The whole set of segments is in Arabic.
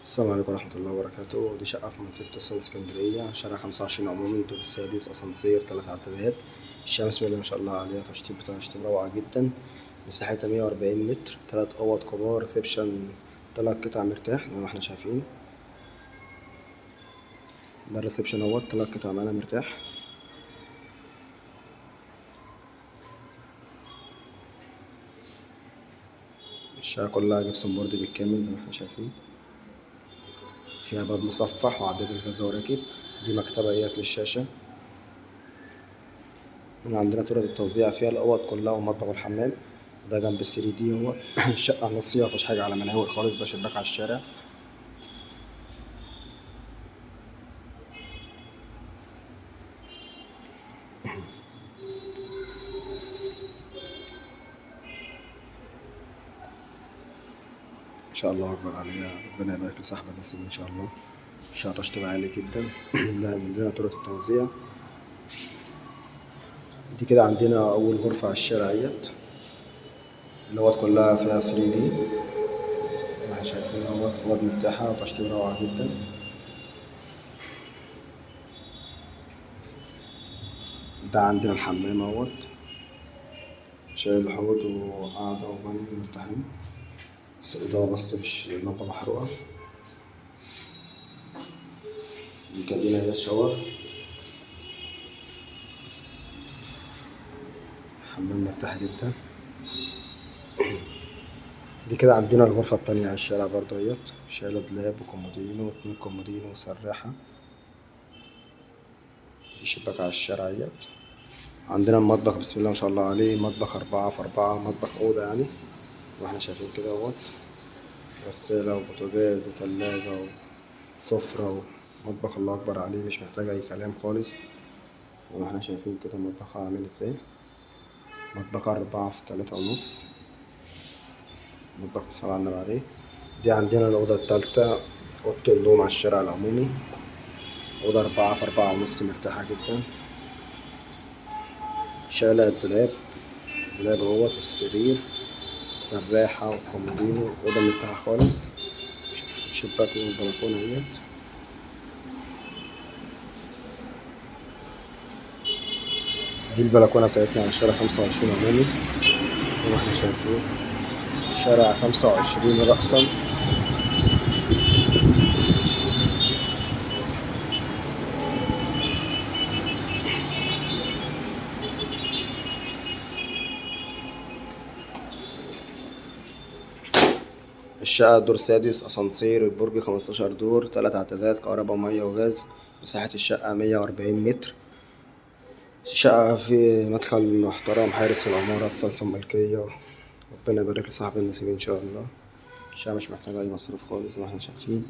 السلام عليكم ورحمة الله وبركاته. دي شقة في منطقة تصل اسكندرية، شارع 25 عمومي، الدور السادس، أسانسير 3 عدادات. الشقة بسم الله ما شاء الله عليها، تشطيب بتاع تشطيب روعة جدا. مساحتها 140 متر، 3 أوض كبار، ريسبشن، 3 قطع مرتاح زي ما احنا شايفين. ده الريسبشن اهوت، 3 قطع معانا مرتاح. الشقة كلها جبسن بورد بالكامل زي ما احنا شايفين. فيها باب مصفح وعداد الغاز وراكب. دي مكتبة اهيت للشاشة. هنا عندنا طرق التوزيع، فيها الأوض كلها والمطبخ والحمام. ده جنب السري دي اهوت. الشقة نصية مفيهاش حاجة على مناور خالص، ده شباك على الشارع. ما شاء الله أكبر عليها، ربنا يبارك لصاحب النصيب إن شاء الله. الشقة تشطيب عالي جدا. ده عندنا طرق التوزيع. دي كده عندنا أول غرفة على الشارع اهيت. الأوض كلها فيها 3D. احنا شايفين أوض مرتاحة وتشطيب روعة جدا. ده عندنا الحمام اهوت، شايل حوض وقعدة وبانيو مرتاحين. بس الإضاءة بس مش اللمبة محروقة. دي كابينة هي الشاور. حمام مرتاح جدا. دي كده عندنا الغرفة التانية على الشارع برضه اهيت، شايلة دولاب وكومودينو و2 كومودينو وسراحة. دي شباك على الشارع اهيت. عندنا المطبخ بسم الله ما شاء الله عليه، مطبخ 4 في 4، مطبخ أوضة يعني. واحنا شايفين كده اهوت، غسالة وبوتاجاز وتلاجة وسفرة ومطبخ الله أكبر عليه، مش محتاج أي كلام خالص. زي ما احنا شايفين كده المطبخ عامل ازاي. مطبخ 4 في 3.5. مطبخ صلى على النبي عليه. دي عندنا الأوضة التالتة، أوضة النوم على الشارع العمومي. أوضة 4 في 4.5، مرتاحة جدا. شايلة الدولاب، دولاب اهوت والسرير وسراحة وكومودينو. أوضة مرتاحة خالص. شباك والبلكونة اهيت. دي البلكونة بتاعتنا على الشارع 25 عمومي زي ما احنا شايفين. شارع 25 رأسا. الشقة دور سادس، أسانسير، البرج 15 دور، 3 عدادات، كهرباء ومية وغاز. مساحة الشقة 140 متر. شقة في مدخل محترم، حارس العمارة، صلصة ملكية. ربنا يبارك لصاحب النصيب إن شاء الله. الشقة مش محتاجة أي مصروف خالص زي ما احنا شايفين.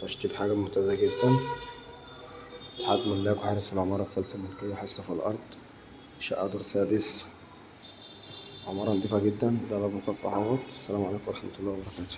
تشطيب حاجة ممتازة جدا. اتحاد ملاك وحارس العمارة، الصلصة الملكية، حصة في الأرض. شقة دور سادس، عمارة نضيفة جدا. ده باب مصفح اهوت. السلام عليكم ورحمة الله وبركاته.